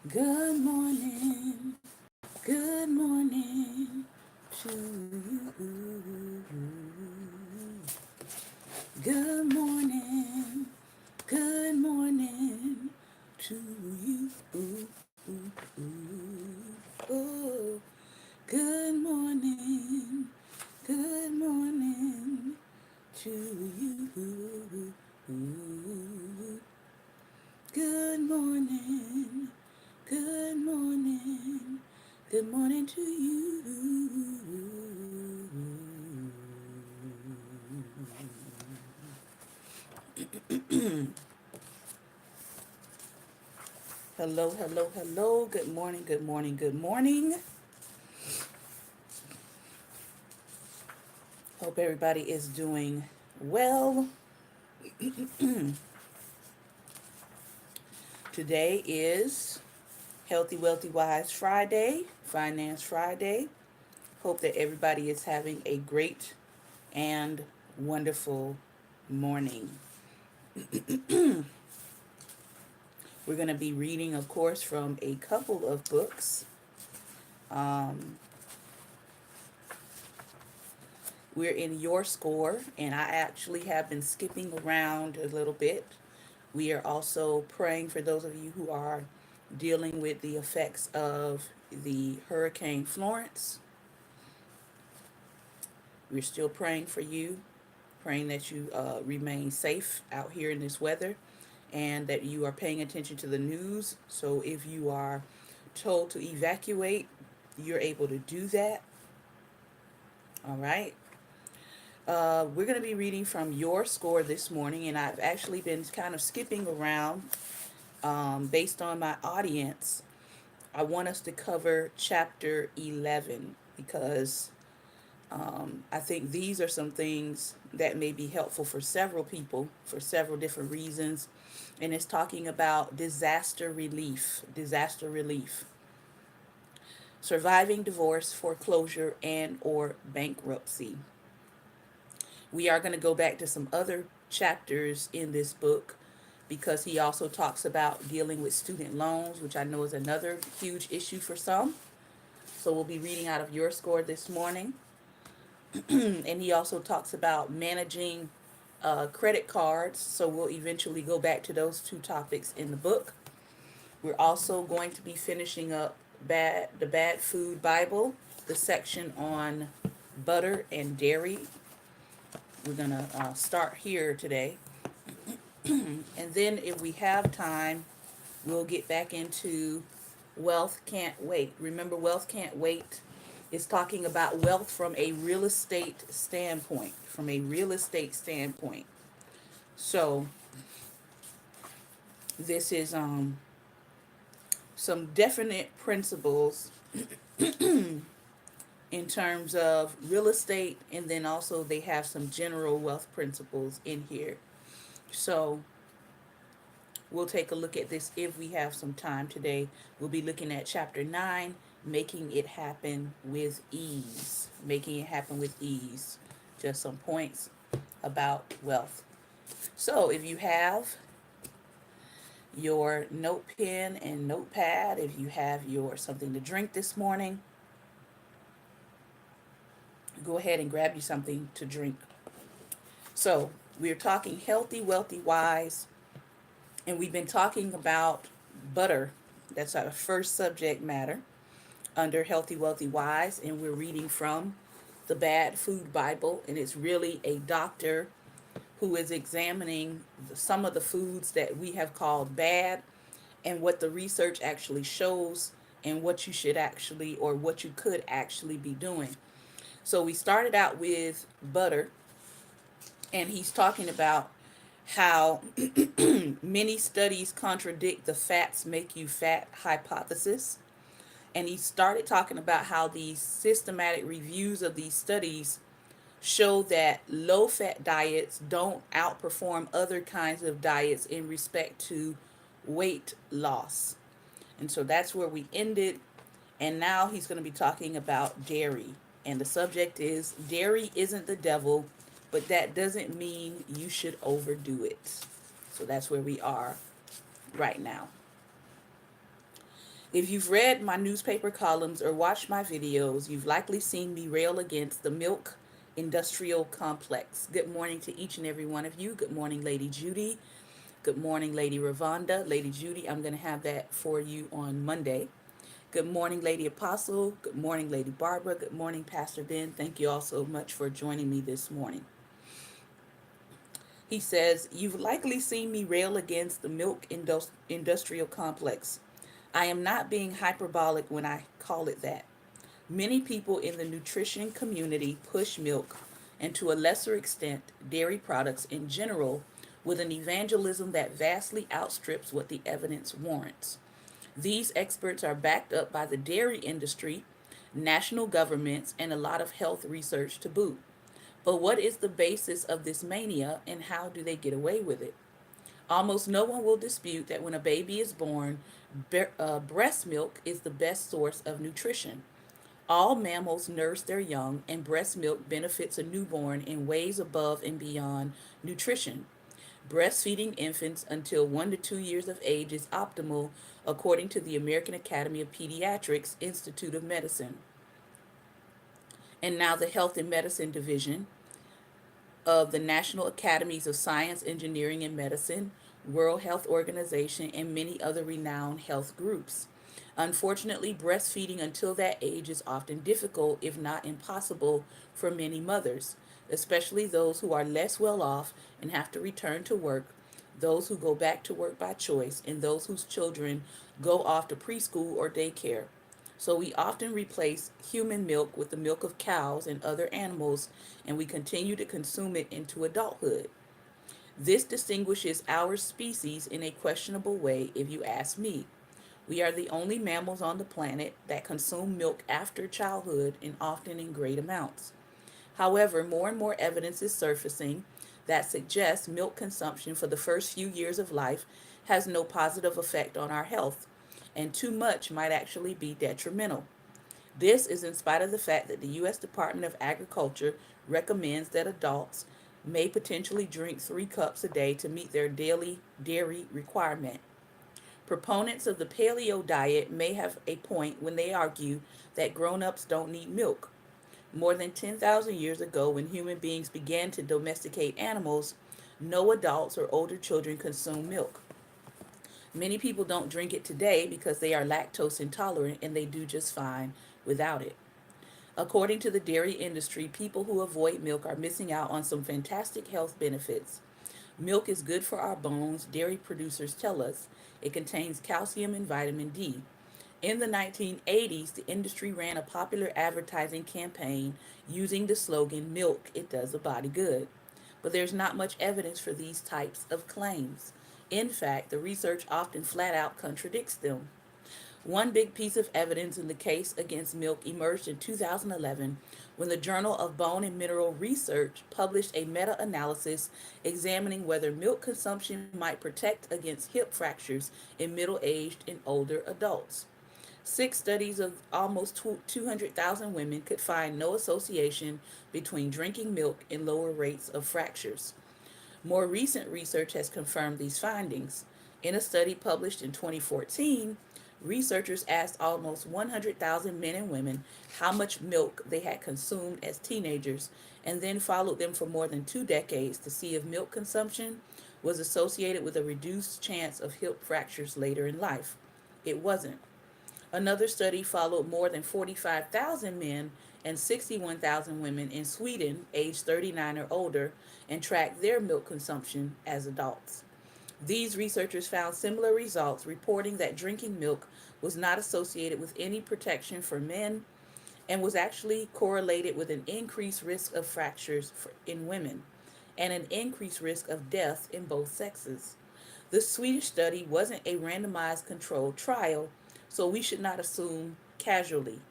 Good morning, good morning to you. Good morning, good morning to you. Oh, good morning, good morning to you. Good morning, good morning, good morning to you. Hello, hello, hello. Good morning, good morning, good morning. Hope everybody is doing well. Today is Healthy, Wealthy, Wise Friday, Finance Friday. Hope that everybody is having a great and wonderful morning. We're going to be reading, of course, from a couple of books. Um, we're in Your Score, and I actually have been skipping around a little bit. We are also praying for those of you who are dealing with the effects of the Hurricane Florence. We're still praying for you, praying that you remain safe out here in this weather and that you are paying attention to the news. So if you are told to evacuate, you're able to do that. All right. We're going to be reading from Your Score this morning, and I've actually been kind of skipping around based on my audience. I want us to cover chapter 11 because I think these are some things that may be helpful for several people for several different reasons. And it's talking about disaster relief, surviving divorce, foreclosure, and or bankruptcy. We are going to go back to some other chapters in this book because he also talks about dealing with student loans, which I know is another huge issue for some. So we'll be reading out of Your Score this morning. And he also talks about managing credit cards. So we'll eventually go back to those two topics in the book. We're also going to be finishing up the Bad Food Bible, the section on butter and dairy. We're going to start here today. And then if we have time, we'll get back into Wealth Can't Wait. Remember, Wealth Can't Wait is talking about wealth from a real estate standpoint. So this is some definite principles in terms of real estate, and then also they have some general wealth principles in here. So we'll take a look at this if we have some time today. We'll be looking at chapter 9, making it happen with ease. Making it happen with ease. Just some points about wealth. So if you have your note pen and notepad, if you have your something to drink this morning, go ahead and grab you something to drink. So we're talking healthy, wealthy, wise, and we've been talking about butter. That's our first subject matter under Healthy, Wealthy, Wise, and we're reading from the Bad Food Bible, and it's really a doctor who is examining some of the foods that we have called bad and what the research actually shows and what you should actually or what you could actually be doing. So we started out with butter, and he's talking about how many studies contradict the fats make you fat hypothesis. And he started talking about how these systematic reviews of these studies show that low fat diets don't outperform other kinds of diets in respect to weight loss. And so that's where we ended. And now he's going to be talking about dairy. And the subject is dairy isn't the devil, but that doesn't mean you should overdo it. So that's where we are right now. If you've read my newspaper columns or watched my videos, you've likely seen me rail against the milk industrial complex. Good morning to each and every one of you. Good morning, Lady Judy. Good morning, Lady Ravonda. Lady Judy, I'm going to have that for you on Monday. Good morning, Lady Apostle. Good morning, Lady Barbara. Good morning, Pastor Ben. Thank you all so much for joining me this morning. He says, you've likely seen me rail against the milk industrial complex. I am not being hyperbolic when I call it that. Many people in the nutrition community push milk, and to a lesser extent, dairy products in general, with an evangelism that vastly outstrips what the evidence warrants. These experts are backed up by the dairy industry, national governments, and a lot of health research to boot. But what is the basis of this mania, and how do they get away with it? Almost no one will dispute that when a baby is born, breast milk is the best source of nutrition. All mammals nurse their young, and breast milk benefits a newborn in ways above and beyond nutrition. Breastfeeding infants until 1 to 2 years of age is optimal, according to the American Academy of Pediatrics Institute of Medicine. And now, the Health and Medicine Division of the National Academies of Science, Engineering, and Medicine, World Health Organization, and many other renowned health groups. Unfortunately, breastfeeding until that age is often difficult, if not impossible, for many mothers, especially those who are less well off and have to return to work, those who go back to work by choice, and those whose children go off to preschool or daycare. So we often replace human milk with the milk of cows and other animals, and we continue to consume it into adulthood. This distinguishes our species in a questionable way, if you ask me. We are the only mammals on the planet that consume milk after childhood and often in great amounts. However, more and more evidence is surfacing that suggests milk consumption for the first few years of life has no positive effect on our health, and too much might actually be detrimental. This is in spite of the fact that the U.S. Department of Agriculture recommends that adults may potentially drink 3 cups a day to meet their daily dairy requirement. Proponents of the paleo diet may have a point when they argue that grown-ups don't need milk. More than 10,000 years ago, when human beings began to domesticate animals, no adults or older children consumed milk. Many people don't drink it today because they are lactose intolerant, and they do just fine without it. According to the dairy industry, people who avoid milk are missing out on some fantastic health benefits. Milk is good for our bones, dairy producers tell us. It contains calcium and vitamin D. In the 1980s, the industry ran a popular advertising campaign using the slogan, "Milk, it does the body good." But there's not much evidence for these types of claims. In fact, the research often flat out contradicts them. One big piece of evidence in the case against milk emerged in 2011 when the Journal of Bone and Mineral Research published a meta analysis examining whether milk consumption might protect against hip fractures in middle aged and older adults. 6 studies of almost 200,000 women could find no association between drinking milk and lower rates of fractures. More recent research has confirmed these findings. In a study published in 2014, researchers asked almost 100,000 men and women how much milk they had consumed as teenagers, and then followed them for more than 2 decades to see if milk consumption was associated with a reduced chance of hip fractures later in life. It wasn't. Another study followed more than 45,000 men and 61,000 women in Sweden, aged 39 or older, and tracked their milk consumption as adults. These researchers found similar results, reporting that drinking milk was not associated with any protection for men and was actually correlated with an increased risk of fractures in women and an increased risk of death in both sexes. The Swedish study wasn't a randomized controlled trial, so we should not assume casually.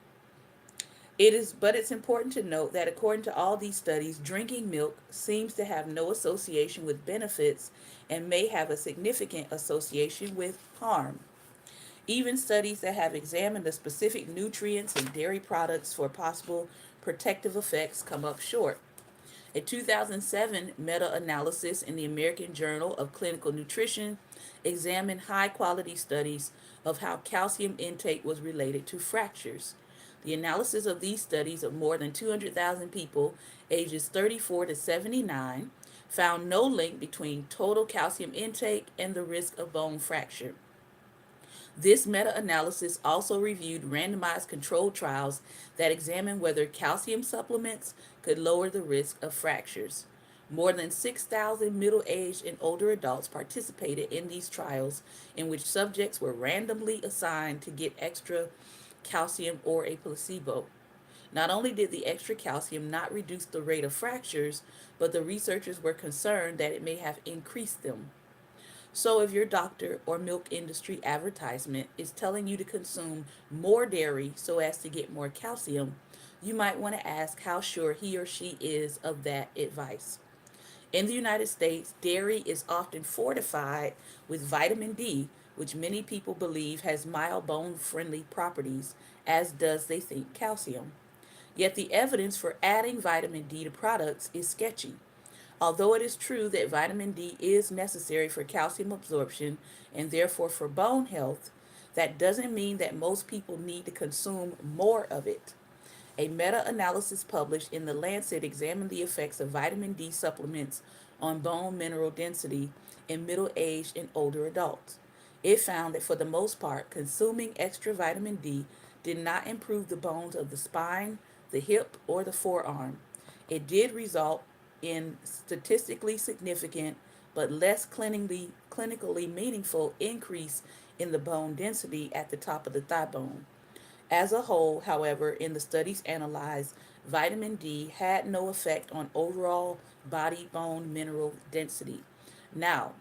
But it's important to note that according to all these studies, drinking milk seems to have no association with benefits and may have a significant association with harm. Even studies that have examined the specific nutrients in dairy products for possible protective effects come up short. A 2007 meta-analysis in the American Journal of Clinical Nutrition examined high-quality studies of how calcium intake was related to fractures. The analysis of these studies of more than 200,000 people ages 34 to 79 found no link between total calcium intake and the risk of bone fracture. This meta-analysis also reviewed randomized controlled trials that examined whether calcium supplements could lower the risk of fractures. More than 6,000 middle-aged and older adults participated in these trials, in which subjects were randomly assigned to get extra calcium or a placebo. Not only did the extra calcium not reduce the rate of fractures, but the researchers were concerned that it may have increased them. So, if your doctor or milk industry advertisement is telling you to consume more dairy so as to get more calcium, you might want to ask how sure he or she is of that advice. In the United States, dairy is often fortified with vitamin D, which many people believe has mild bone friendly properties, as does they think calcium. Yet the evidence for adding vitamin D to products is sketchy. Although it is true that vitamin D is necessary for calcium absorption and therefore for bone health, that doesn't mean that most people need to consume more of it. A meta analysis published in The Lancet examined the effects of vitamin D supplements on bone mineral density in middle aged and older adults. It found that for the most part, consuming extra vitamin D did not improve the bones of the spine, the hip, or the forearm. It did result in statistically significant but less clinically meaningful increase in the bone density at the top of the thigh bone. As a whole, however, in the studies analyzed, vitamin D had no effect on overall body bone mineral density. Now,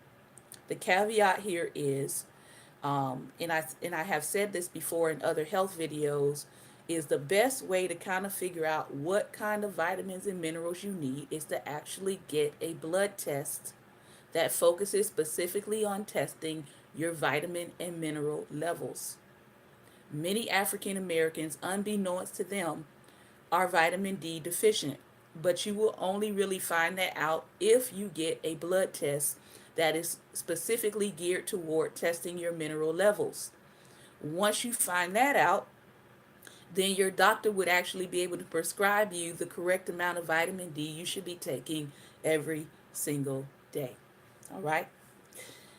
the caveat here is, and I have said this before in other health videos, is the best way to kind of figure out what kind of vitamins and minerals you need is to actually get a blood test that focuses specifically on testing your vitamin and mineral levels. Many African Americans, unbeknownst to them, are vitamin D deficient, but you will only really find that out if you get a blood test that is specifically geared toward testing your mineral levels. Once you find that out, then your doctor would actually be able to prescribe you the correct amount of vitamin D you should be taking every single day. All right?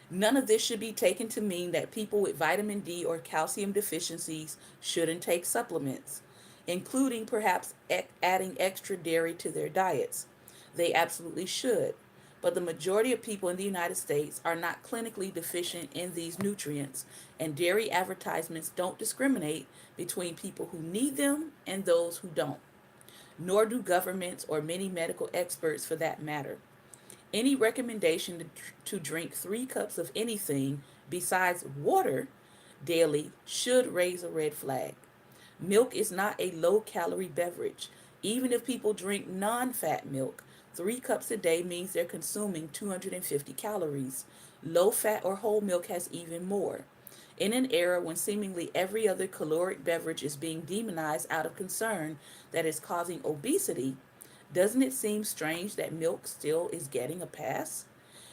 None of this should be taken to mean that people with vitamin D or calcium deficiencies shouldn't take supplements, including perhaps adding extra dairy to their diets. They absolutely should. But the majority of people in the United States are not clinically deficient in these nutrients, and dairy advertisements don't discriminate between people who need them and those who don't, nor do governments or many medical experts for that matter. Any recommendation to drink 3 cups of anything besides water daily should raise a red flag. Milk is not a low calorie beverage. Even if people drink non fat milk, 3 cups a day means they're consuming 250 calories. Low fat or whole milk has even more. In an era when seemingly every other caloric beverage is being demonized out of concern that is causing obesity, doesn't it seem strange that milk still is getting a pass?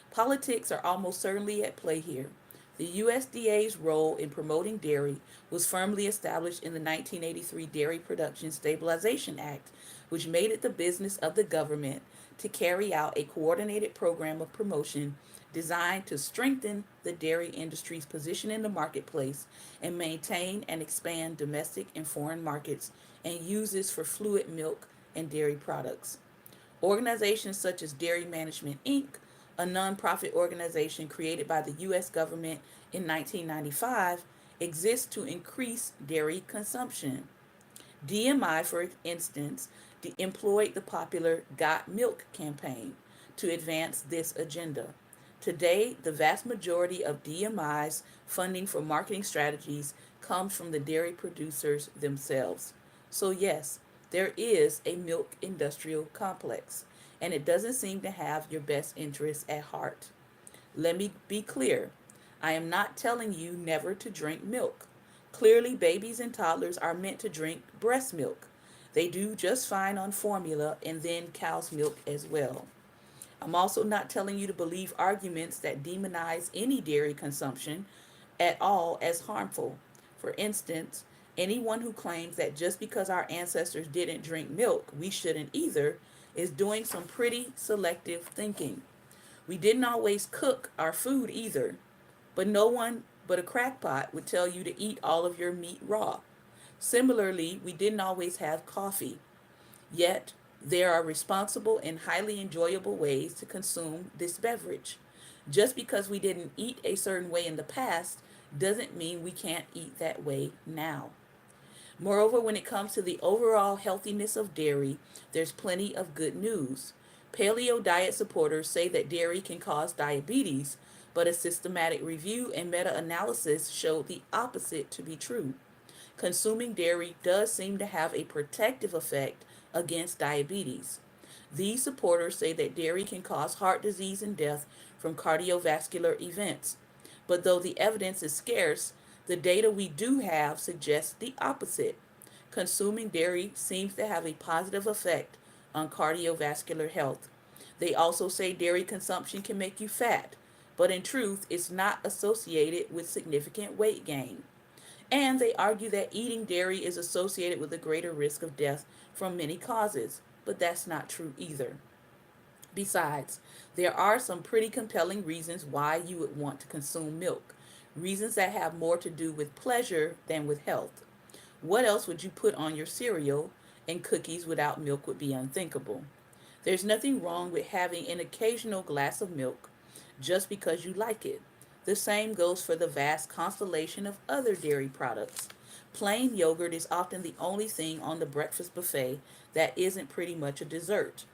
Politics are almost certainly at play here. The USDA's role in promoting dairy was firmly established in the 1983 Dairy Production Stabilization Act, which made it the business of the government to carry out a coordinated program of promotion designed to strengthen the dairy industry's position in the marketplace and maintain and expand domestic and foreign markets and uses for fluid milk and dairy products. Organizations such as Dairy Management Inc., a nonprofit organization created by the U.S. government in 1995, exists to increase dairy consumption. DMI, for instance, employed the popular Got Milk campaign to advance this agenda. Today, the vast majority of DMI's funding for marketing strategies comes from the dairy producers themselves. So, yes, there is a milk industrial complex, and it doesn't seem to have your best interests at heart. Let me be clear. I am not telling you never to drink milk. Clearly, babies and toddlers are meant to drink breast milk. They do just fine on formula and then cow's milk as well. I'm also not telling you to believe arguments that demonize any dairy consumption at all as harmful. For instance, anyone who claims that just because our ancestors didn't drink milk, we shouldn't either, is doing some pretty selective thinking. We didn't always cook our food either, but no one but a crackpot would tell you to eat all of your meat raw. Similarly, we didn't always have coffee. Yet, there are responsible and highly enjoyable ways to consume this beverage. Just because we didn't eat a certain way in the past doesn't mean we can't eat that way now. Moreover, when it comes to the overall healthiness of dairy, there's plenty of good news. Paleo diet supporters say that dairy can cause diabetes, but a systematic review and meta analysis showed the opposite to be true. Consuming dairy does seem to have a protective effect against diabetes. These supporters say that dairy can cause heart disease and death from cardiovascular events. But though the evidence is scarce, the data we do have suggests the opposite. Consuming dairy seems to have a positive effect on cardiovascular health. They also say dairy consumption can make you fat, but in truth, it's not associated with significant weight gain. And they argue that eating dairy is associated with a greater risk of death from many causes, but that's not true either. Besides, there are some pretty compelling reasons why you would want to consume milk, reasons that have more to do with pleasure than with health. What else would you put on your cereal? And cookies without milk would be unthinkable. There's nothing wrong with having an occasional glass of milk just because you like it. The same goes for the vast constellation of other dairy products. Plain yogurt is often the only thing on the breakfast buffet that isn't pretty much a dessert.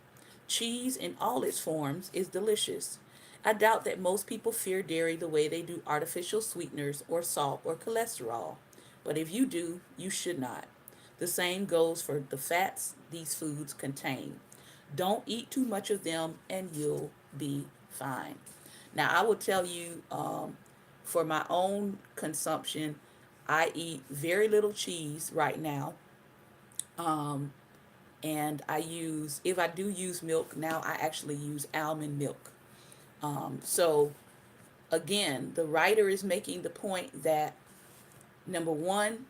Cheese in all its forms is delicious. I doubt that most people fear dairy the way they do artificial sweeteners or salt or cholesterol. But if you do, you should not. The same goes for the fats these foods contain. Don't eat too much of them and you'll be fine. Now, I will tell you, for my own consumption, I eat very little cheese right now. Um, and if I do use milk now, I actually use almond milk. So, again, the writer is making the point that number one,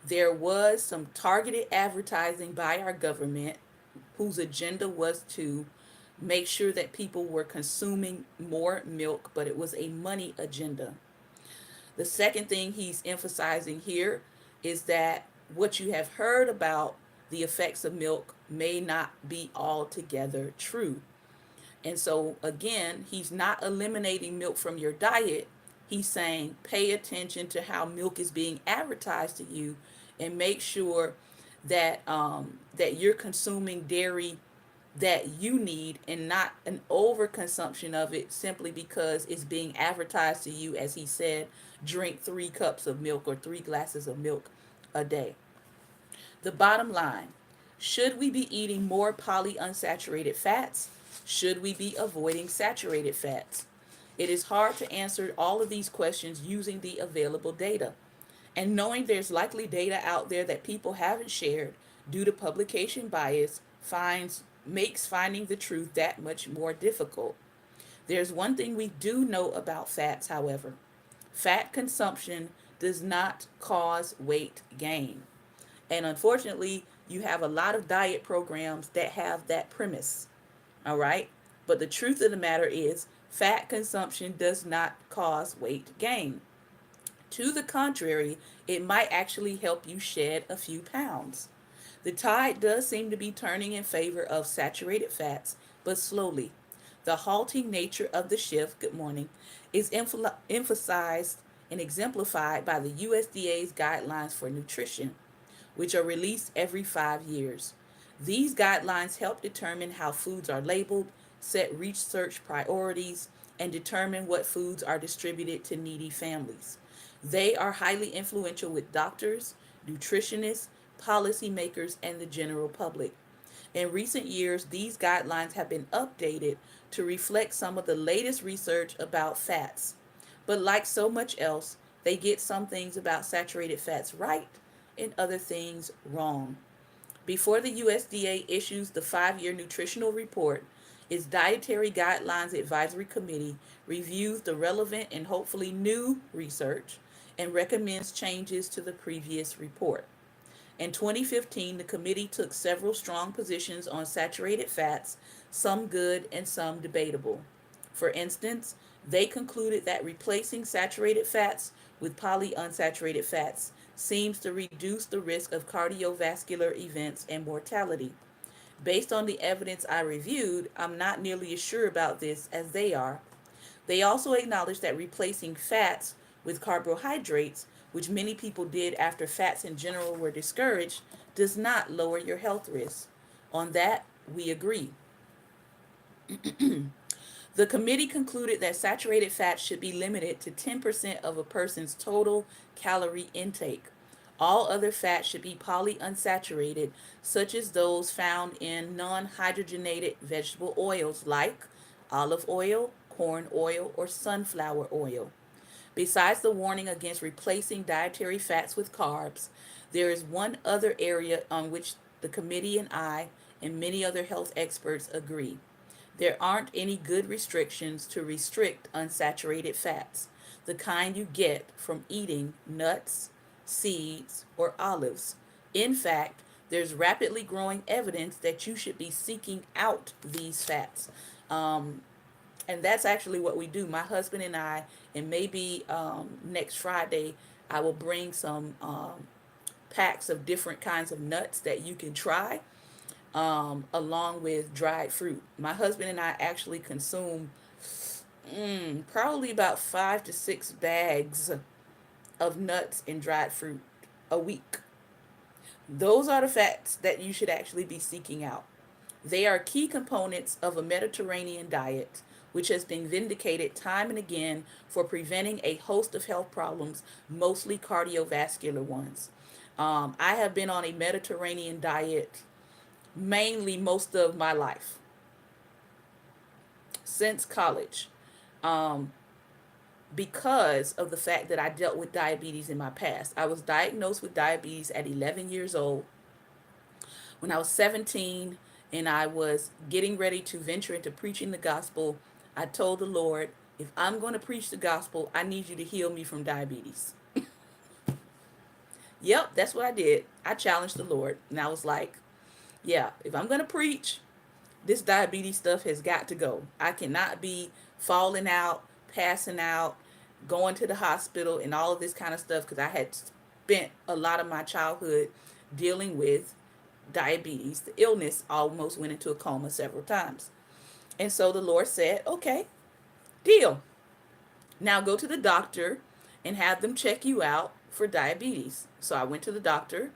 there was some targeted advertising by our government whose agenda was to make sure that people were consuming more milk, but it was a money agenda. The second thing he's emphasizing here is that what you have heard about the effects of milk may not be altogether true. And so, again, he's not eliminating milk from your diet. He's saying pay attention to how milk is being advertised to you and make sure that you're consuming dairy that you need and not an overconsumption of it simply because it's being advertised to you, as he said, drink 3 cups of milk or 3 glasses of milk a day. The bottom line, should we be eating more polyunsaturated fats? Should we be avoiding saturated fats? It is hard to answer all of these questions using the available data. And knowing there's likely data out there that people haven't shared due to publication bias makes finding the truth that much more difficult. There's one thing we do know about fats, however. Fat consumption does not cause weight gain. And unfortunately, you have a lot of diet programs that have that premise. All right? But the truth of the matter is, fat consumption does not cause weight gain. To the contrary, it might actually help you shed a few pounds. The tide does seem to be turning in favor of saturated fats, but slowly. The halting nature of the shift, good morning, is emphasized and exemplified by the USDA's guidelines for nutrition, which are released every 5 years. These guidelines help determine how foods are labeled, set research priorities, and determine what foods are distributed to needy families. They are highly influential with doctors, nutritionists, policymakers, and the general public. In recent years, these guidelines have been updated to reflect some of the latest research about fats. But like so much else, they get some things about saturated fats right and other things wrong. Before the USDA issues the 5-year nutritional report, its Dietary Guidelines Advisory Committee reviews the relevant and hopefully new research and recommends changes to the previous report. In 2015, the committee took several strong positions on saturated fats, some good and some debatable. For instance, they concluded that replacing saturated fats with polyunsaturated fats seems to reduce the risk of cardiovascular events and mortality. Based on the evidence I reviewed, I'm not nearly as sure about this as they are. They also acknowledged that replacing fats with carbohydrates, which many people did after fats in general were discouraged, does not lower your health risks. On that, we agree. The committee concluded that saturated fats should be limited to 10% of a person's total calorie intake. All other fats should be polyunsaturated, such as those found in non hydrogenated vegetable oils like olive oil, corn oil, or sunflower oil. Besides the warning against replacing dietary fats with carbs, there is one other area on which the committee and I and many other health experts agree. There aren't any good restrictions to restrict unsaturated fats, the kind you get from eating nuts, seeds, or olives. In fact, there's rapidly growing evidence that you should be seeking out these fats. Um, and that's actually what we do. My husband and I, and maybe next Friday, I will bring some packs of different kinds of nuts that you can try, along with dried fruit. My husband and I actually consume probably about 5 to 6 bags of nuts and dried fruit a week. Those are the fats that you should actually be seeking out. They are key components of a Mediterranean diet, which has been vindicated time and again for preventing a host of health problems, mostly cardiovascular ones. I have been on a Mediterranean diet mainly most of my life since college, um, because of the fact that I dealt with diabetes in my past. I was diagnosed with diabetes at 11 years old. When I was 17 and I was getting ready to venture into preaching the gospel, I told the Lord, if I'm going to preach the gospel, I need you to heal me from diabetes. Yep, that's what I did. I challenged the Lord, and I was like, yeah, if I'm going to preach, this diabetes stuff has got to go. I cannot be falling out, passing out, going to the hospital, and all of this kind of stuff because I had spent a lot of my childhood dealing with diabetes. The illness almost went into a coma several times. And so the Lord said, okay, deal. Now go to the doctor and have them check you out for diabetes. So I went to the doctor,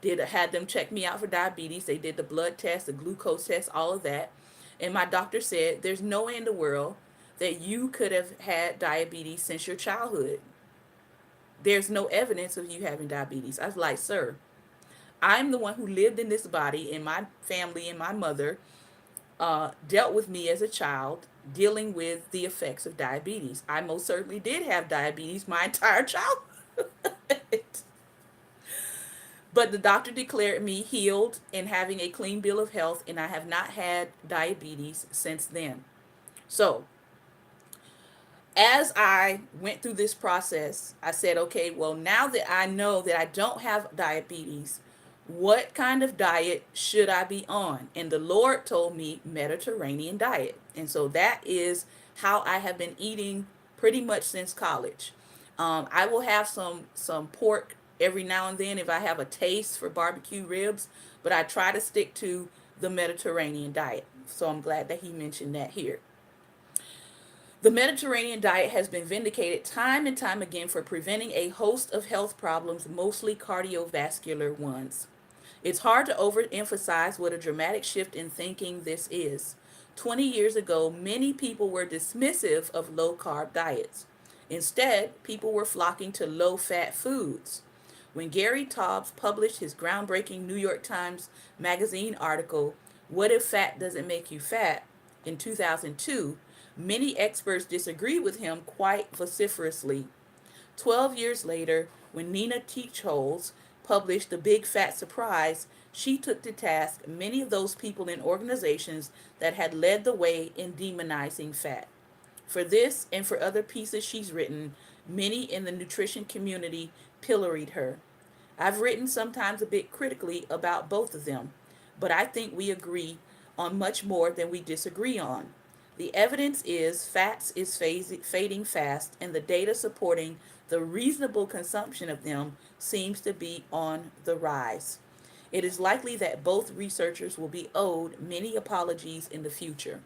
had them check me out for diabetes. They did the blood test, the glucose test, all of that. And my doctor said, there's no way in the world that you could have had diabetes since your childhood. There's no evidence of you having diabetes. I was like, sir, I'm the one who lived in this body, and my family and my mother dealt with me as a child, dealing with the effects of diabetes. I most certainly did have diabetes my entire childhood. But the doctor declared me healed and having a clean bill of health, and I have not had diabetes since then. So, as I went through this process, I said, okay, well, now that I know that I don't have diabetes, what kind of diet should I be on? And the Lord told me Mediterranean diet. And so that is how I have been eating pretty much since college. I will have some pork every now and then if I have a taste for barbecue ribs, but I try to stick to the Mediterranean diet. So I'm glad that he mentioned that here. The Mediterranean diet has been vindicated time and time again for preventing a host of health problems, mostly cardiovascular ones. It's hard to overemphasize what a dramatic shift in thinking this is. 20 years ago, many people were dismissive of low carb diets. Instead, people were flocking to low fat foods. When Gary Taubes published his groundbreaking New York Times Magazine article, What If Fat Doesn't Make You Fat, in 2002, many experts disagreed with him quite vociferously. 12 years later, when Nina Teicholz published The Big Fat Surprise, she took to task many of those people and organizations that had led the way in demonizing fat. For this and for other pieces she's written, many in the nutrition community pilloried her. I've written sometimes a bit critically about both of them, but I think we agree on much more than we disagree on. The evidence is fats is fading fast, and the data supporting the reasonable consumption of them seems to be on the rise. It is likely that both researchers will be owed many apologies in the future.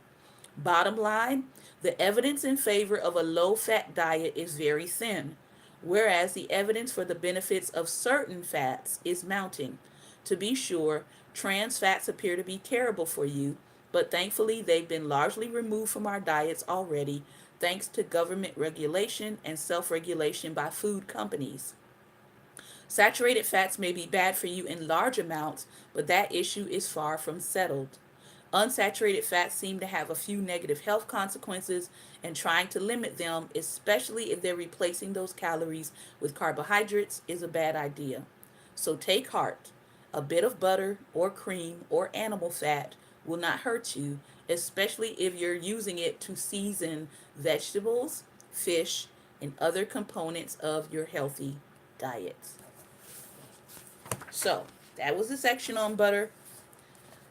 Bottom line, the evidence in favor of a low fat diet is very thin, whereas the evidence for the benefits of certain fats is mounting. To be sure, trans fats appear to be terrible for you, but thankfully they've been largely removed from our diets already thanks to government regulation and self regulation by food companies. Saturated fats may be bad for you in large amounts, but that issue is far from settled. Unsaturated fats seem to have a few negative health consequences, and trying to limit them, especially if they're replacing those calories with carbohydrates, is a bad idea. So take heart. A bit of butter or cream or animal fat will not hurt you, especially if you're using it to season vegetables, fish, and other components of your healthy diets. So that was the section on butter.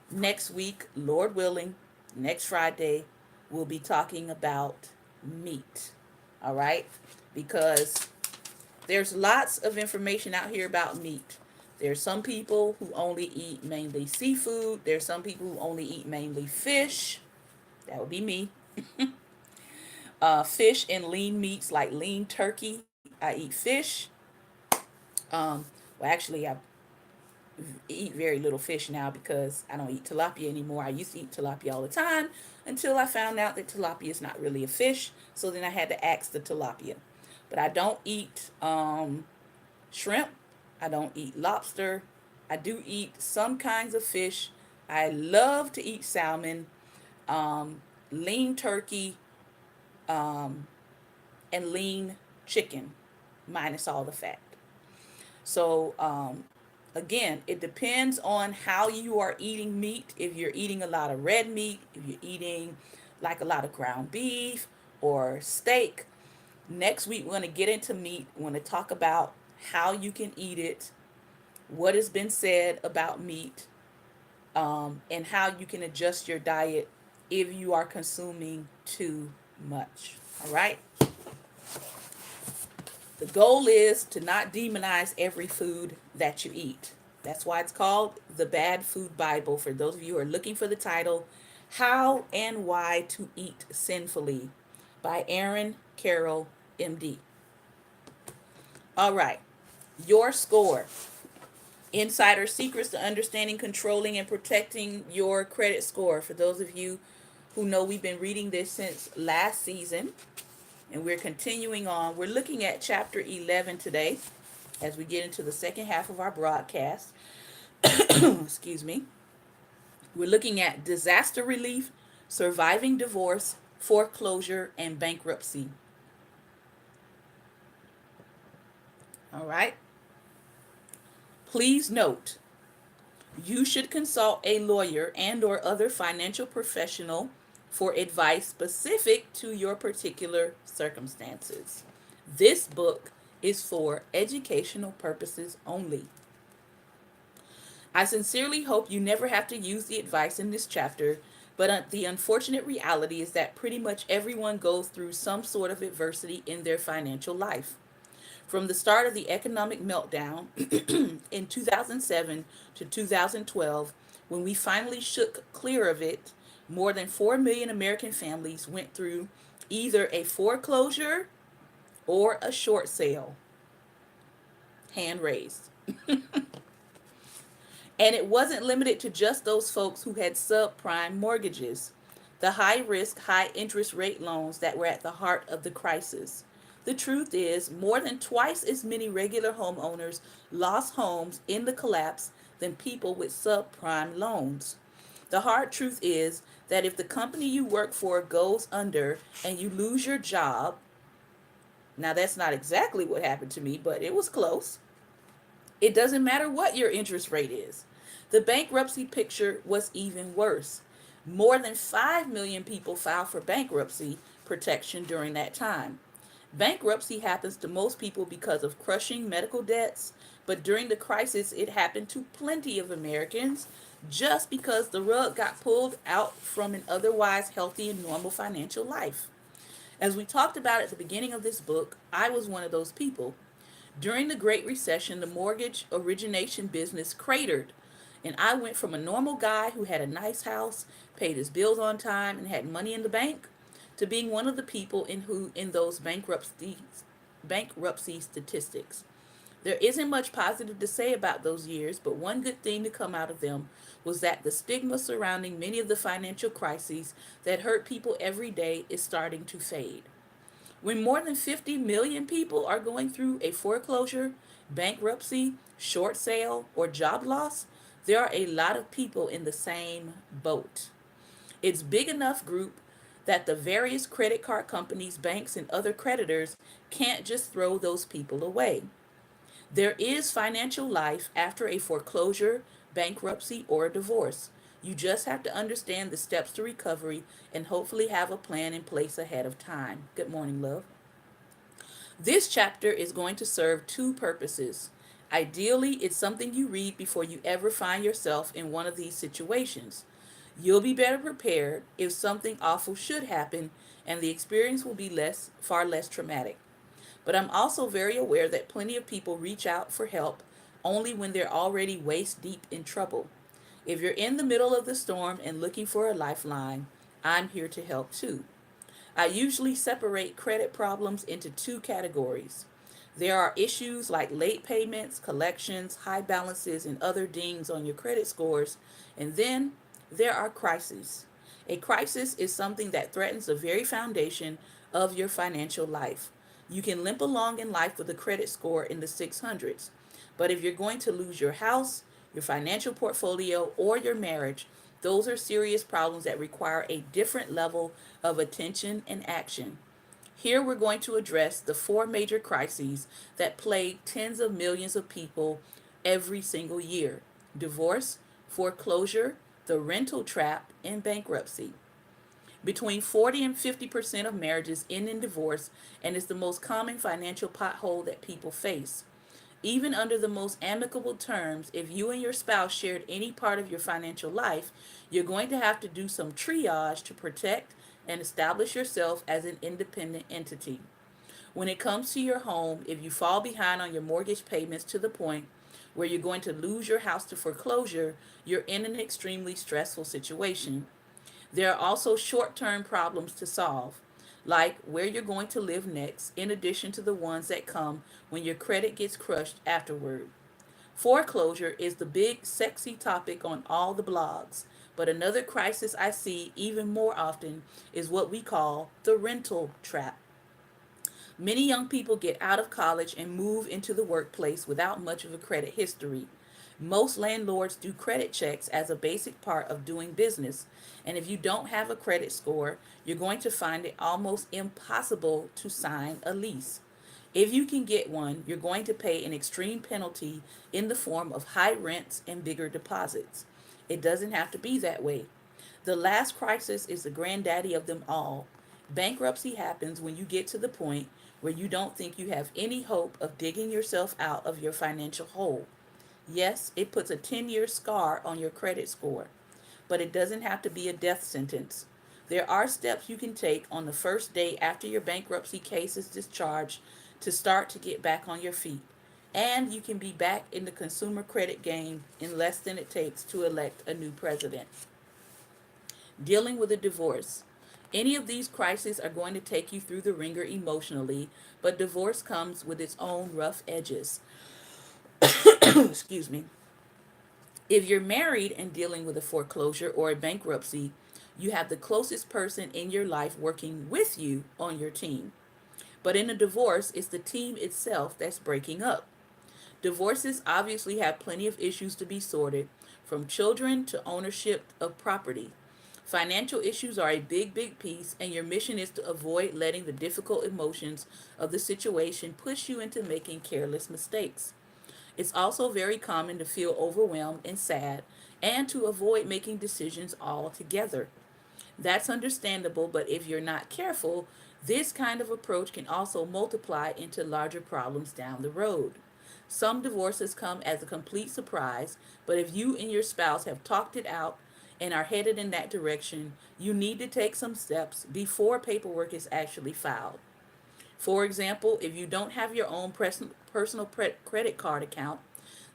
Next week, Lord willing, next Friday, we'll be talking about meat. All right? Because there's lots of information out here about meat. There's some people who only eat mainly seafood. There's some people who only eat mainly fish. That would be me. Fish and lean meats like lean turkey. I eat fish. Actually, I eat very little fish now because I don't eat tilapia anymore. I used to eat tilapia all the time until I found out that tilapia is not really a fish. So then I had to ask the tilapia. But I don't eat shrimp. I don't eat lobster. I do eat some kinds of fish. I love to eat salmon, lean turkey, and lean chicken, minus all the fat. So, again, it depends on how you are eating meat. If you're eating a lot of red meat, if you're eating like a lot of ground beef or steak. Next week, we're going to get into meat. We're going to talk about how you can eat it, what has been said about meat, and how you can adjust your diet if you are consuming too much. All right? The goal is to not demonize every food that you eat. That's why it's called the Bad Food Bible. For those of you who are looking for the title, How and Why to Eat Sinfully by Aaron Carroll, MD. All right, your score. Insider secrets to understanding, controlling, and protecting your credit score. For those of you who know, we've been reading this since last season, and we're continuing on. We're looking at chapter 11 today as we get into the second half of our broadcast. Excuse me. We're looking at disaster relief, surviving divorce, foreclosure, and bankruptcy. All right. Please note, you should consult a lawyer and or other financial professional for advice specific to your particular circumstances. This book is for educational purposes only. I sincerely hope you never have to use the advice in this chapter, but the unfortunate reality is that pretty much everyone goes through some sort of adversity in their financial life. From the start of the economic meltdown in 2007 to 2012, when we finally shook clear of it, more than 4 million American families went through either a foreclosure or a short sale. Hand raised. And it wasn't limited to just those folks who had subprime mortgages, the high risk, high interest rate loans that were at the heart of the crisis. The truth is, more than twice as many regular homeowners lost homes in the collapse than people with subprime loans. The hard truth is that if the company you work for goes under and you lose your job, now that's not exactly what happened to me, but it was close. It doesn't matter what your interest rate is. The bankruptcy picture was even worse. More than 5 million people filed for bankruptcy protection during that time. Bankruptcy happens to most people because of crushing medical debts, but during the crisis, it happened to plenty of Americans just because the rug got pulled out from an otherwise healthy and normal financial life. As we talked about at the beginning of this book, I was one of those people. During the Great Recession, the mortgage origination business cratered, and I went from a normal guy who had a nice house, paid his bills on time, and had money in the bank to being one of the people in those bankruptcy statistics. There isn't much positive to say about those years, but one good thing to come out of them was that the stigma surrounding many of the financial crises that hurt people every day is starting to fade. When more than 50 million people are going through a foreclosure, bankruptcy, short sale, or job loss, there are a lot of people in the same boat. It's big enough group that the various credit card companies, banks, and other creditors can't just throw those people away. There is financial life after a foreclosure, bankruptcy, or a divorce. You just have to understand the steps to recovery and hopefully have a plan in place ahead of time. Good morning, love. This chapter is going to serve two purposes. Ideally, it's something you read before you ever find yourself in one of these situations. You'll be better prepared if something awful should happen, and the experience will be far less traumatic. But I'm also very aware that plenty of people reach out for help only when they're already waist deep in trouble. If you're in the middle of the storm and looking for a lifeline, I'm here to help too. I usually separate credit problems into two categories. There are issues like late payments, collections, high balances, and other dings on your credit scores. And then there are crises. A crisis is something that threatens the very foundation of your financial life. You can limp along in life with a credit score in the 600s. But if you're going to lose your house, your financial portfolio, or your marriage, those are serious problems that require a different level of attention and action. Here we're going to address the four major crises that plague tens of millions of people every single year: divorce, foreclosure, the rental trap, and bankruptcy. Between 40 and 50% of marriages end in divorce, and is the most common financial pothole that people face. Even under the most amicable terms, if you and your spouse shared any part of your financial life, you're going to have to do some triage to protect and establish yourself as an independent entity. When it comes to your home, if you fall behind on your mortgage payments to the point where you're going to lose your house to foreclosure, you're in an extremely stressful situation. There are also short term problems to solve, like where you're going to live next, in addition to the ones that come when your credit gets crushed afterward. Foreclosure is the big, sexy topic on all the blogs, but another crisis I see even more often is what we call the rental trap. Many young people get out of college and move into the workplace without much of a credit history. Most landlords do credit checks as a basic part of doing business, and if you don't have a credit score, you're going to find it almost impossible to sign a lease. If you can get one, you're going to pay an extreme penalty in the form of high rents and bigger deposits. It doesn't have to be that way. The last crisis is the granddaddy of them all. Bankruptcy happens when you get to the point where you don't think you have any hope of digging yourself out of your financial hole. Yes, it puts a 10-year scar on your credit score, but it doesn't have to be a death sentence. There are steps you can take on the first day after your bankruptcy case is discharged to start to get back on your feet. And you can be back in the consumer credit game in less than it takes to elect a new president. Dealing with a divorce. Any of these crises are going to take you through the ringer emotionally, but divorce comes with its own rough edges. Excuse me. If you're married and dealing with a foreclosure or a bankruptcy, you have the closest person in your life working with you on your team. But in a divorce, it's the team itself that's breaking up. Divorces obviously have plenty of issues to be sorted, from children to ownership of property. Financial issues are a big, big piece, and your mission is to avoid letting the difficult emotions of the situation push you into making careless mistakes. It's also very common to feel overwhelmed and sad and to avoid making decisions altogether. That's understandable, but if you're not careful, this kind of approach can also multiply into larger problems down the road. Some divorces come as a complete surprise, but if you and your spouse have talked it out and are headed in that direction, you need to take some steps before paperwork is actually filed. For example, if you don't have your own personal credit card account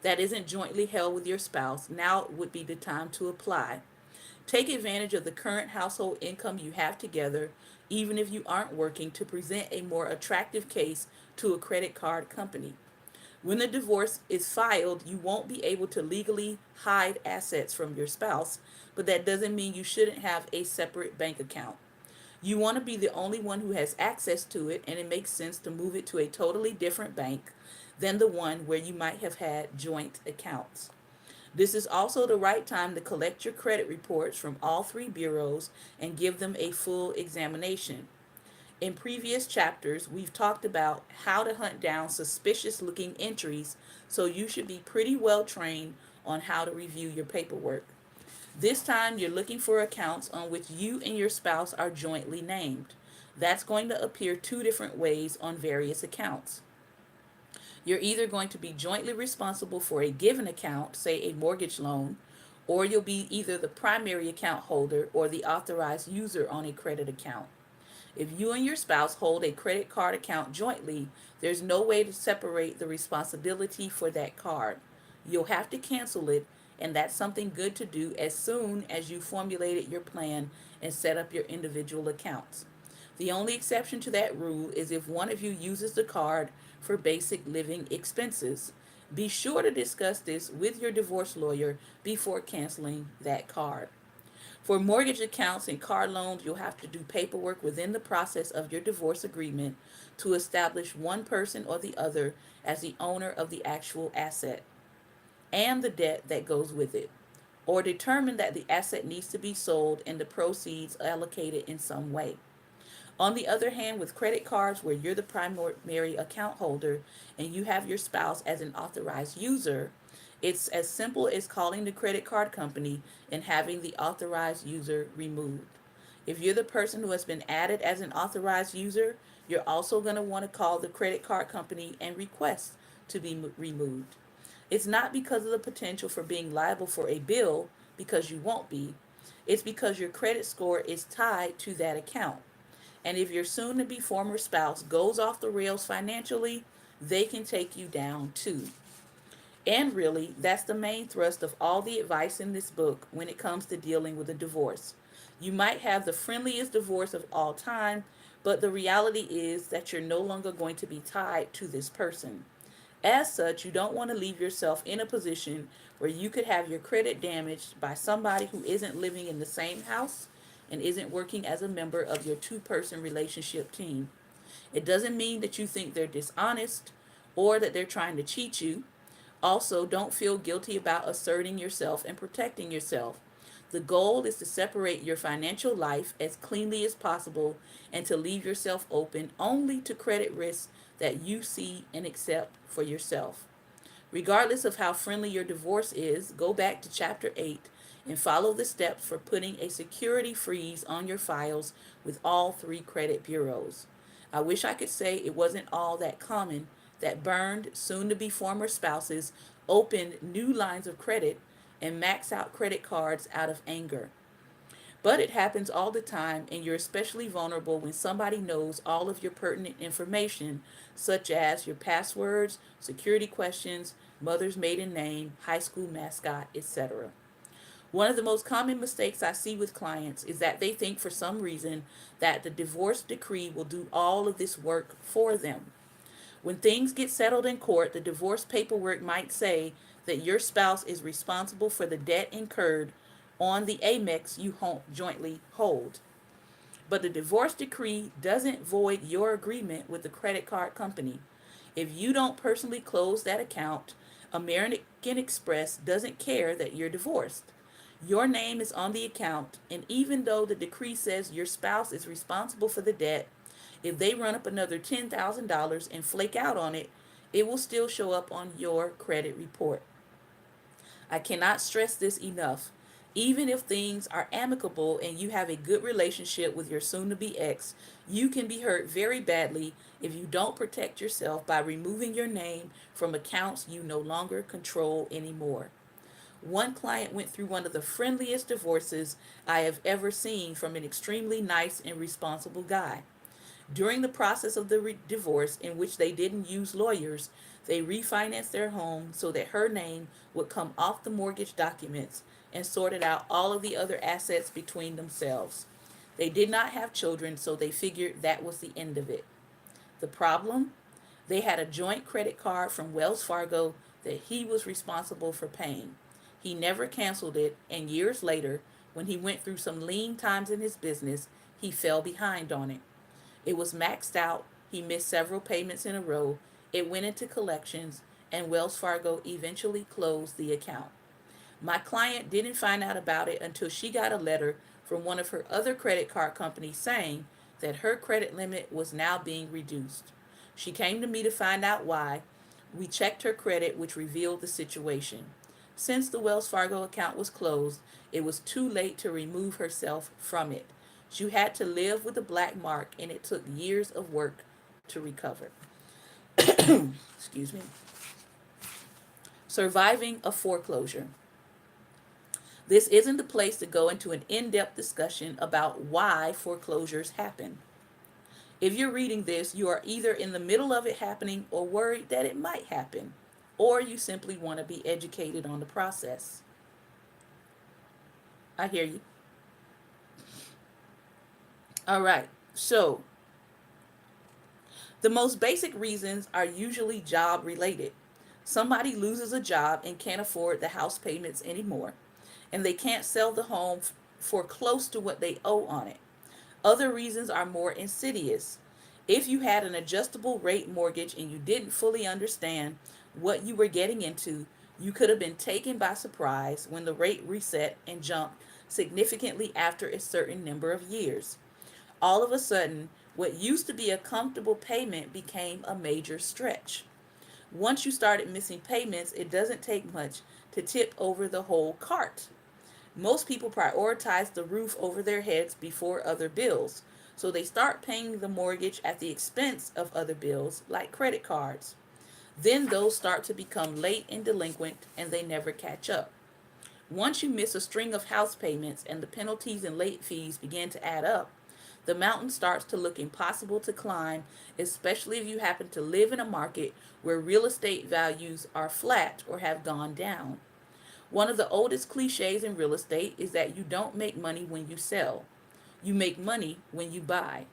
that isn't jointly held with your spouse, now would be the time to apply. Take advantage of the current household income you have together, even if you aren't working, to present a more attractive case to a credit card company. When the divorce is filed, you won't be able to legally hide assets from your spouse, but that doesn't mean you shouldn't have a separate bank account. You want to be the only one who has access to it, and it makes sense to move it to a totally different bank than the one where you might have had joint accounts. This is also the right time to collect your credit reports from all three bureaus and give them a full examination. In previous chapters, we've talked about how to hunt down suspicious looking entries, so you should be pretty well trained on how to review your paperwork. This time, you're looking for accounts on which you and your spouse are jointly named. That's going to appear two different ways on various accounts. You're either going to be jointly responsible for a given account, say a mortgage loan, or you'll be either the primary account holder or the authorized user on a credit account. If you and your spouse hold a credit card account jointly, there's no way to separate the responsibility for that card. You'll have to cancel it, and that's something good to do as soon as you formulated your plan and set up your individual accounts. The only exception to that rule is if one of you uses the card for basic living expenses. Be sure to discuss this with your divorce lawyer before canceling that card. For mortgage accounts and car loans, you'll have to do paperwork within the process of your divorce agreement to establish one person or the other as the owner of the actual asset and the debt that goes with it, or determine that the asset needs to be sold and the proceeds allocated in some way. On the other hand, with credit cards where you're the primary account holder and you have your spouse as an authorized user, it's as simple as calling the credit card company and having the authorized user removed. If you're the person who has been added as an authorized user, you're also going to want to call the credit card company and request to be removed. It's not because of the potential for being liable for a bill, because you won't be. It's because your credit score is tied to that account. And if your soon to be former spouse goes off the rails financially, they can take you down too. And really, that's the main thrust of all the advice in this book when it comes to dealing with a divorce. You might have the friendliest divorce of all time, but the reality is that you're no longer going to be tied to this person. As such, you don't want to leave yourself in a position where you could have your credit damaged by somebody who isn't living in the same house and isn't working as a member of your two-person relationship team. It doesn't mean that you think they're dishonest or that they're trying to cheat you. Also, don't feel guilty about asserting yourself and protecting yourself. The goal is to separate your financial life as cleanly as possible and to leave yourself open only to credit risks that you see and accept for yourself. Regardless of how friendly your divorce is, go back to Chapter 8 and follow the steps for putting a security freeze on your files with all three credit bureaus. I wish I could say it wasn't all that common that burned, soon to be former spouses opened new lines of credit and max out credit cards out of anger. But it happens all the time, and you're especially vulnerable when somebody knows all of your pertinent information, such as your passwords, security questions, mother's maiden name, high school mascot, etc. One of the most common mistakes I see with clients is that they think for some reason that the divorce decree will do all of this work for them. When things get settled in court, the divorce paperwork might say that your spouse is responsible for the debt incurred on the Amex you jointly hold. But the divorce decree doesn't void your agreement with the credit card company. If you don't personally close that account, American Express doesn't care that you're divorced. Your name is on the account, and even though the decree says your spouse is responsible for the debt, if they run up another $10,000 and flake out on it, It will still show up on your credit report. I cannot stress this enough. Even if things are amicable and you have a good relationship with your soon to be ex, you can be hurt very badly if you don't protect yourself by removing your name from accounts you no longer control anymore. One client went through one of the friendliest divorces I have ever seen from an extremely nice and responsible guy. During the process of the divorce, in which they didn't use lawyers, they refinanced their home so that her name would come off the mortgage documents and sorted out all of the other assets between themselves. They did not have children, so they figured that was the end of it. The problem? They had a joint credit card from Wells Fargo that he was responsible for paying. He never canceled it, and years later, when he went through some lean times in his business, he fell behind on it. It was maxed out. He missed several payments in a row. It went into collections, and Wells Fargo eventually closed the account. My client didn't find out about it until she got a letter from one of her other credit card companies saying that her credit limit was now being reduced. She came to me to find out why. We checked her credit, which revealed the situation. Since the Wells Fargo account was closed, it was too late to remove herself from it. She had to live with a black mark, and it took years of work to recover. Excuse me. Surviving a foreclosure. This isn't the place to go into an in-depth discussion about why foreclosures happen. If you're reading this, you are either in the middle of it happening or worried that it might happen, or you simply want to be educated on the process. I hear you. All right. So, the most basic reasons are usually job related. Somebody loses a job and can't afford the house payments anymore, and they can't sell the home for close to what they owe on it. Other reasons are more insidious. If you had an adjustable rate mortgage and you didn't fully understand what you were getting into, you could have been taken by surprise when the rate reset and jumped significantly after a certain number of years. All of a sudden, what used to be a comfortable payment became a major stretch. Once you started missing payments, it doesn't take much to tip over the whole cart. Most people prioritize the roof over their heads before other bills, so they start paying the mortgage at the expense of other bills like credit cards. Then those start to become late and delinquent, and they never catch up. Once you miss a string of house payments and the penalties and late fees begin to add up, the mountain starts to look impossible to climb, especially if you happen to live in a market where real estate values are flat or have gone down. One of the oldest cliches in real estate is that you don't make money when you sell. You make money when you buy.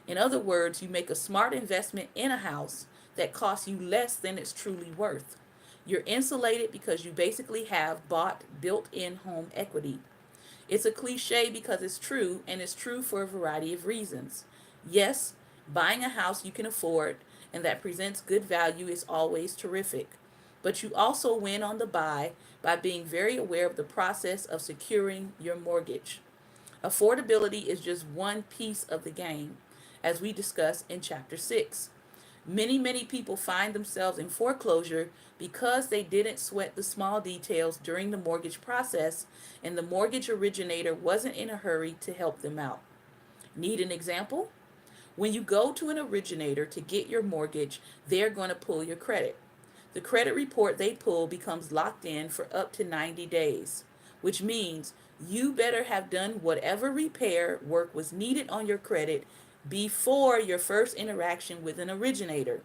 In other words, you make a smart investment in a house that costs you less than it's truly worth. You're insulated because you basically have bought built-in home equity. It's a cliche because it's true, and it's true for a variety of reasons. Yes, buying a house you can afford and that presents good value is always terrific. But you also win on the buy by being very aware of the process of securing your mortgage. Affordability is just one piece of the game, as we discuss in Chapter 6. Many people find themselves in foreclosure because they didn't sweat the small details during the mortgage process, and the mortgage originator wasn't in a hurry to help them out. Need an example? When you go to an originator to get your mortgage, they're going to pull your credit. The credit report they pull becomes locked in for up to 90 days, which means you better have done whatever repair work was needed on your credit before your first interaction with an originator.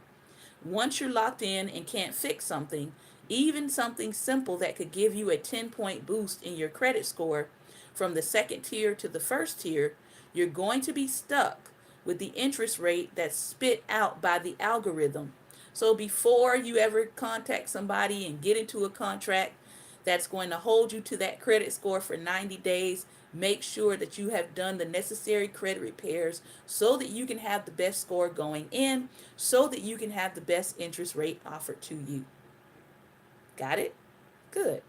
Once you're locked in and can't fix something, even something simple that could give you a 10-point boost in your credit score from the second tier to the first tier, you're going to be stuck with the interest rate that's spit out by the algorithm. So before you ever contact somebody and get into a contract that's going to hold you to that credit score for 90 days, make sure that you have done the necessary credit repairs so that you can have the best score going in, so that you can have the best interest rate offered to you. Got it? Good.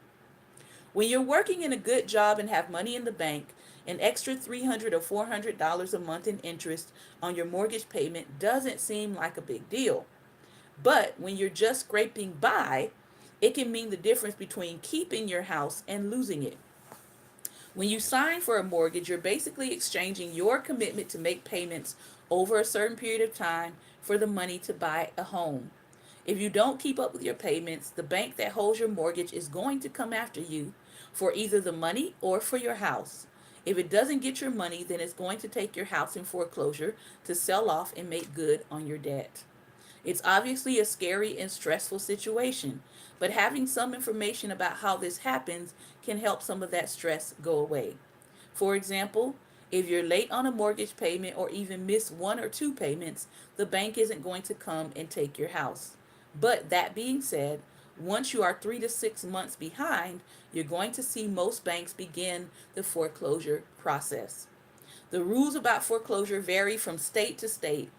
When you're working in a good job and have money in the bank, an extra $300 or $400 a month in interest on your mortgage payment doesn't seem like a big deal. But when you're just scraping by, it can mean the difference between keeping your house and losing it. When you sign for a mortgage, you're basically exchanging your commitment to make payments over a certain period of time for the money to buy a home. If you don't keep up with your payments, the bank that holds your mortgage is going to come after you for either the money or for your house. If it doesn't get your money, then it's going to take your house in foreclosure to sell off and make good on your debt. It's obviously a scary and stressful situation, but having some information about how this happens can help some of that stress go away. For example, if you're late on a mortgage payment or even miss one or two payments, the bank isn't going to come and take your house. But that being said, once you are 3 to 6 months behind, you're going to see most banks begin the foreclosure process. The rules about foreclosure vary from state to state,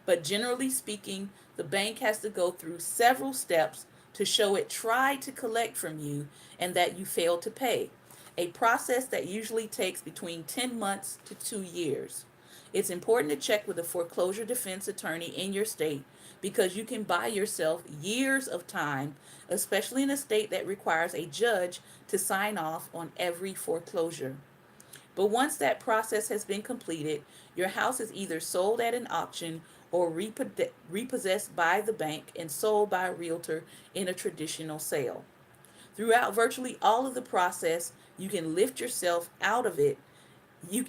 but generally speaking, the bank has to go through several steps to show it tried to collect from you and that you failed to pay, a process that usually takes between 10 months to 2 years. It's important to check with a foreclosure defense attorney in your state because you can buy yourself years of time, especially in a state that requires a judge to sign off on every foreclosure. But once that process has been completed, your house is either sold at an auction or repossessed by the bank and sold by a realtor in a traditional sale. Throughout virtually all of the process, you can lift yourself out of it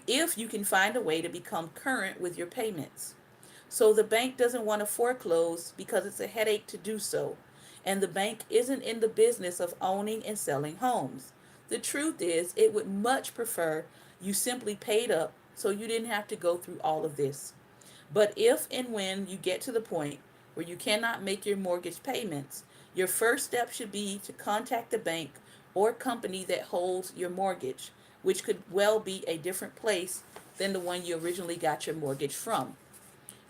if you can find a way to become current with your payments. So the bank doesn't want to foreclose because it's a headache to do so. And the bank isn't in the business of owning and selling homes. The truth is, it would much prefer you simply paid up so you didn't have to go through all of this. But if and when you get to the point where you cannot make your mortgage payments, your first step should be to contact the bank or company that holds your mortgage, which could well be a different place than the one you originally got your mortgage from.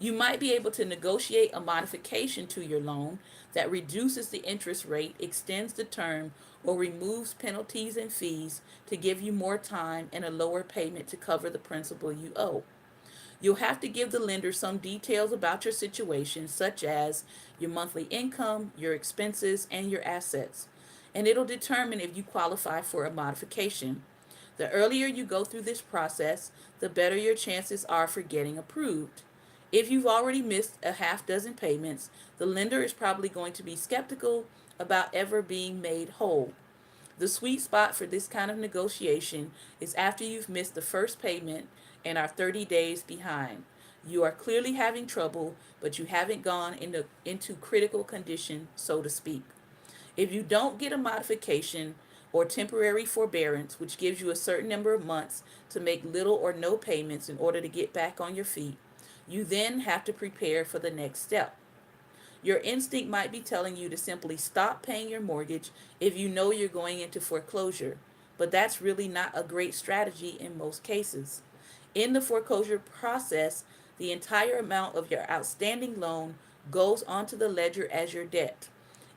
You might be able to negotiate a modification to your loan that reduces the interest rate, extends the term, or removes penalties and fees to give you more time and a lower payment to cover the principal you owe. You'll have to give the lender some details about your situation, such as your monthly income, your expenses, and your assets, and it'll determine if you qualify for a modification. The earlier you go through this process, the better your chances are for getting approved. If you've already missed a half dozen payments, the lender is probably going to be skeptical about ever being made whole. The sweet spot for this kind of negotiation is after you've missed the first payment and are 30 days behind. You are clearly having trouble, but you haven't gone into critical condition, so to speak. If you don't get a modification or temporary forbearance, which gives you a certain number of months to make little or no payments in order to get back on your feet, you then have to prepare for the next step. Your instinct might be telling you to simply stop paying your mortgage if you know you're going into foreclosure, but that's really not a great strategy in most cases. In the foreclosure process, the entire amount of your outstanding loan goes onto the ledger as your debt,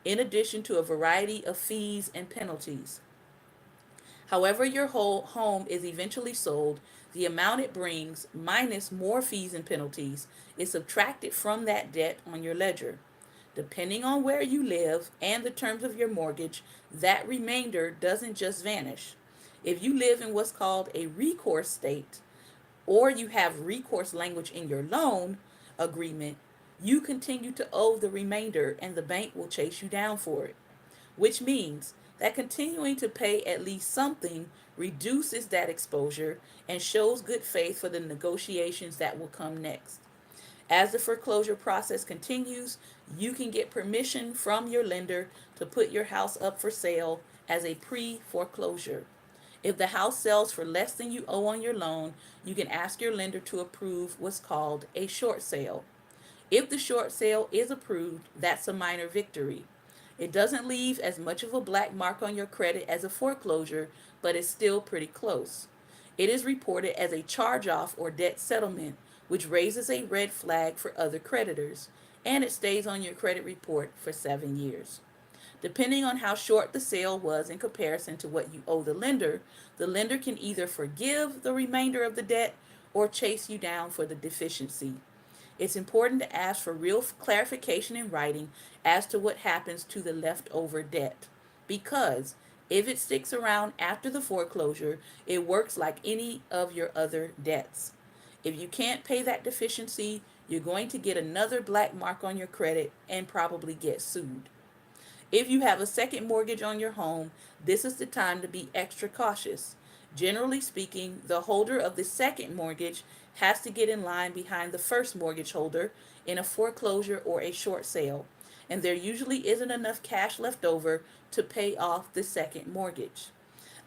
in addition to a variety of fees and penalties. However, your whole home is eventually sold, the amount it brings, minus more fees and penalties, is subtracted from that debt on your ledger. Depending on where you live and the terms of your mortgage, that remainder doesn't just vanish. If you live in what's called a recourse state, or you have recourse language in your loan agreement, you continue to owe the remainder and the bank will chase you down for it, which means that continuing to pay at least something reduces that exposure and shows good faith for the negotiations that will come next. As the foreclosure process continues, you can get permission from your lender to put your house up for sale as a pre-foreclosure. If the house sells for less than you owe on your loan, you can ask your lender to approve what's called a short sale. If the short sale is approved, that's a minor victory. It doesn't leave as much of a black mark on your credit as a foreclosure, but it's still pretty close. It is reported as a charge off or debt settlement, which raises a red flag for other creditors, and it stays on your credit report for 7 years. Depending on how short the sale was in comparison to what you owe the lender can either forgive the remainder of the debt or chase you down for the deficiency. It's important to ask for real clarification in writing as to what happens to the leftover debt. Because if it sticks around after the foreclosure, it works like any of your other debts. If you can't pay that deficiency, you're going to get another black mark on your credit and probably get sued. If you have a second mortgage on your home, this is the time to be extra cautious. Generally speaking, the holder of the second mortgage has to get in line behind the first mortgage holder in a foreclosure or a short sale, and there usually isn't enough cash left over to pay off the second mortgage.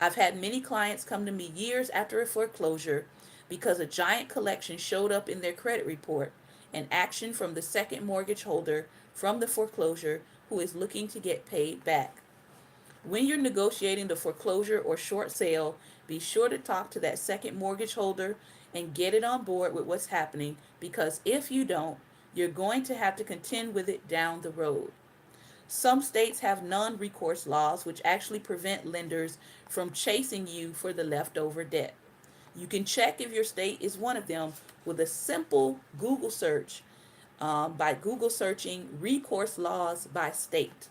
I've had many clients come to me years after a foreclosure because a giant collection showed up in their credit report, an action from the second mortgage holder from the foreclosure who is looking to get paid back. When you're negotiating the foreclosure or short sale, be sure to talk to that second mortgage holder and get it on board with what's happening, because if you don't, you're going to have to contend with it down the road. Some states have non recourse laws which actually prevent lenders from chasing you for the leftover debt. You can check if your state is one of them with a simple Google search, by Google searching recourse laws by state.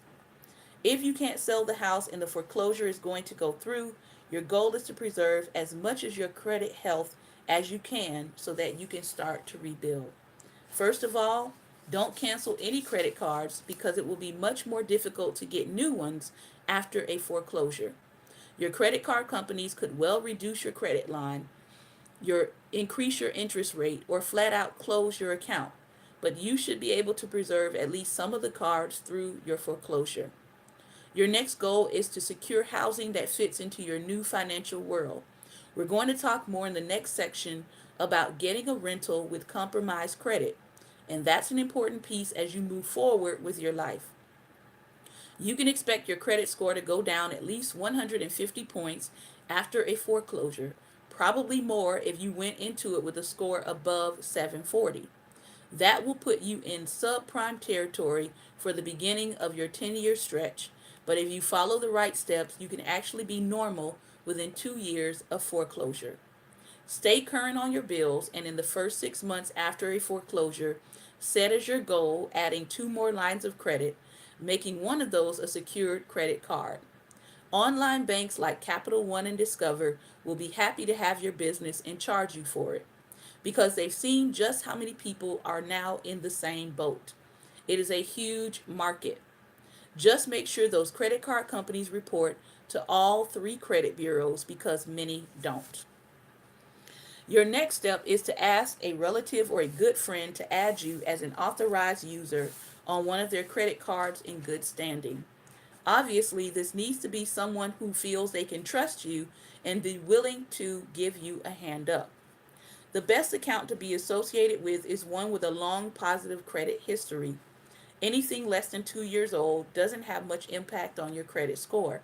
If you can't sell the house and the foreclosure is going to go through, your goal is to preserve as much of your credit health as you can so that you can start to rebuild. First of all, don't cancel any credit cards because it will be much more difficult to get new ones after a foreclosure. Your credit card companies could well reduce your credit line, increase your interest rate, or flat out close your account. But you should be able to preserve at least some of the cards through your foreclosure. Your next goal is to secure housing that fits into your new financial world. We're going to talk more in the next section about getting a rental with compromised credit, and that's an important piece as you move forward with your life. You can expect your credit score to go down at least 150 points after a foreclosure, probably more if you went into it with a score above 740. That will put you in subprime territory for the beginning of your 10-year stretch, but if you follow the right steps, you can actually be normal within 2 years of foreclosure. Stay current on your bills, and in the first 6 months after a foreclosure, set as your goal adding 2 more lines of credit, making one of those a secured credit card. Online banks like Capital One and Discover will be happy to have your business and charge you for it because they've seen just how many people are now in the same boat. It is a huge market. Just make sure those credit card companies report to all 3 credit bureaus because many don't. Your next step is to ask a relative or a good friend to add you as an authorized user on one of their credit cards in good standing. Obviously, this needs to be someone who feels they can trust you and be willing to give you a hand up. The best account to be associated with is one with a long positive credit history. Anything less than 2 years old doesn't have much impact on your credit score.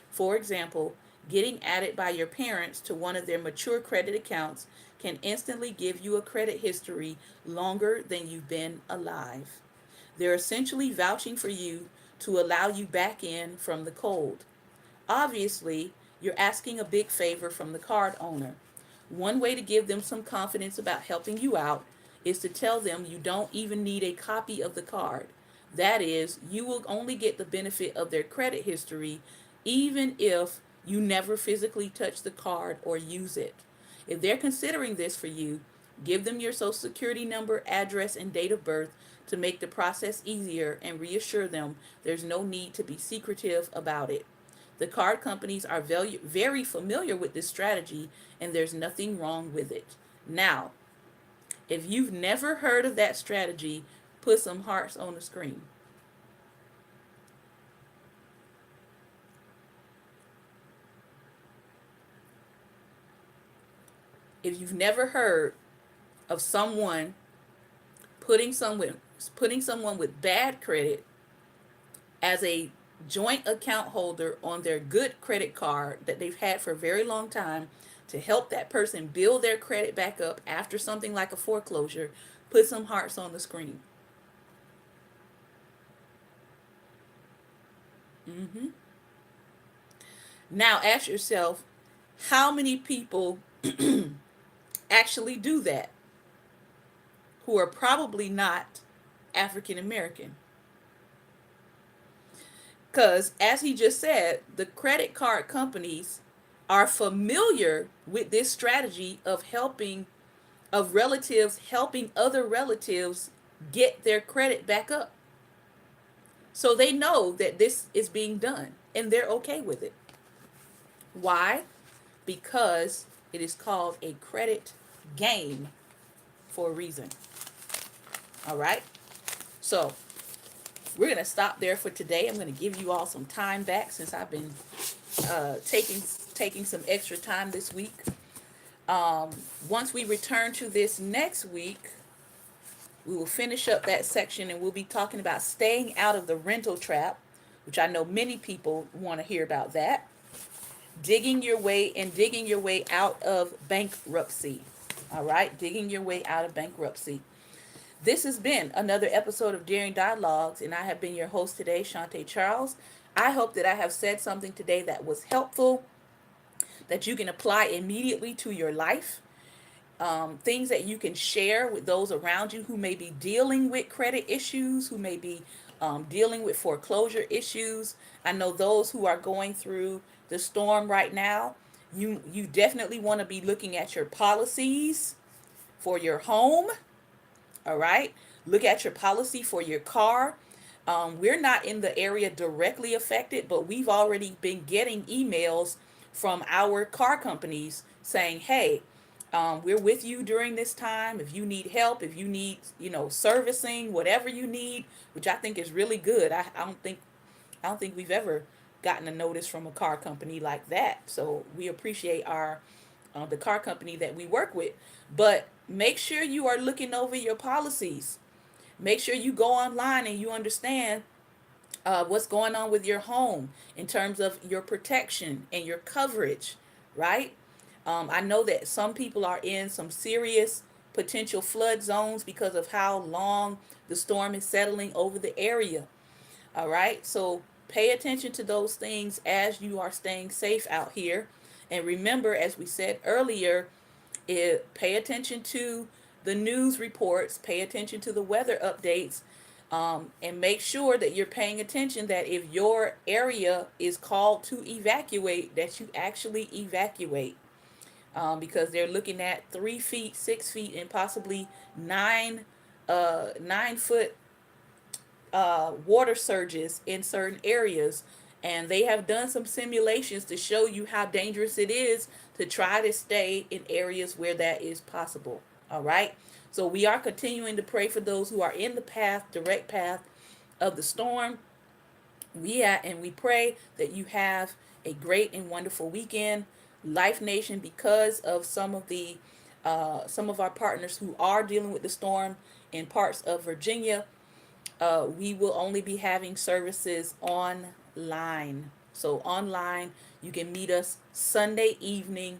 For example, getting added by your parents to one of their mature credit accounts can instantly give you a credit history longer than you've been alive. They're essentially vouching for you to allow you back in from the cold. Obviously, you're asking a big favor from the card owner. One way to give them some confidence about helping you out is to tell them you don't even need a copy of the card. That is, you will only get the benefit of their credit history even if you never physically touch the card or use it. If they're considering this for you, give them your social security number, address, and date of birth to make the process easier and reassure them there's no need to be secretive about it. The card companies are very familiar with this strategy and there's nothing wrong with it. Now, if you've never heard of that strategy, put some hearts on the screen. If you've never heard of someone putting someone putting someone with bad credit as a joint account holder on their good credit card that they've had for a very long time to help that person build their credit back up after something like a foreclosure, put some hearts on the screen. hmm Now ask yourself, how many people actually do that? who are probably not African American. Because, as he just said, the credit card companies are familiar with this strategy of relatives helping other relatives get their credit back up. So they know that this is being done and they're okay with it. Why? Because it is called a credit game for a reason. All right? So we're going to stop there for today. I'm going to give you all some time back since I've been taking some extra time this week. Once we return to this next week, we will finish up that section and we'll be talking about staying out of the rental trap, which I know many people want to hear about that. Digging your way out of bankruptcy. All right, digging your way out of bankruptcy. This has been another episode of Daring Dialogues, and I have been your host today, Shantae Charles. I hope that I have said something today that was helpful, that you can apply immediately to your life. Things that you can share with those around you who may be dealing with credit issues, who may be dealing with foreclosure issues. I know those who are going through the storm right now, you definitely want to be looking at your policies for your home. All right. Look at your policy for your car. We're not in the area directly affected, but we've already been getting emails from our car companies saying, hey, we're with you during this time. If you need help, if you need, servicing, whatever you need, which I think is really good. I don't think we've ever gotten a notice from a car company like that. So we appreciate the car company that we work with. But make sure you are looking over your policies. Make sure you go online and you understand what's going on with your home in terms of your protection and your coverage, right? I know that some people are in some serious potential flood zones because of how long the storm is settling over the area. All right, so pay attention to those things as you are staying safe out here. And remember, as we said earlier, pay attention to the news reports, pay attention to the weather updates, and make sure that you're paying attention that if your area is called to evacuate, that you actually evacuate. Because they're looking at 3 feet, 6 feet, and possibly 9 foot water surges in certain areas. And they have done some simulations to show you how dangerous it is to try to stay in areas where that is possible. All right. So we are continuing to pray for those who are in the direct path of the storm. And we pray that you have a great and wonderful weekend. Life Nation, because of some of our partners who are dealing with the storm in parts of Virginia, we will only be having services online. So online, you can meet us Sunday evening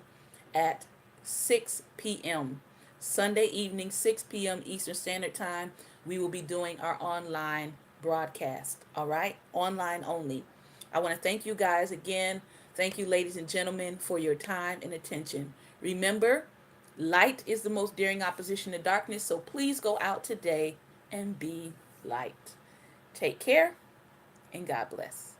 at 6 p.m. Sunday evening, 6 p.m. Eastern Standard Time, we will be doing our online broadcast. All right? Online only. I want to thank you guys again. Thank you, ladies and gentlemen, for your time and attention. Remember, light is the most daring opposition to darkness, so please go out today and be light. Take care, and God bless.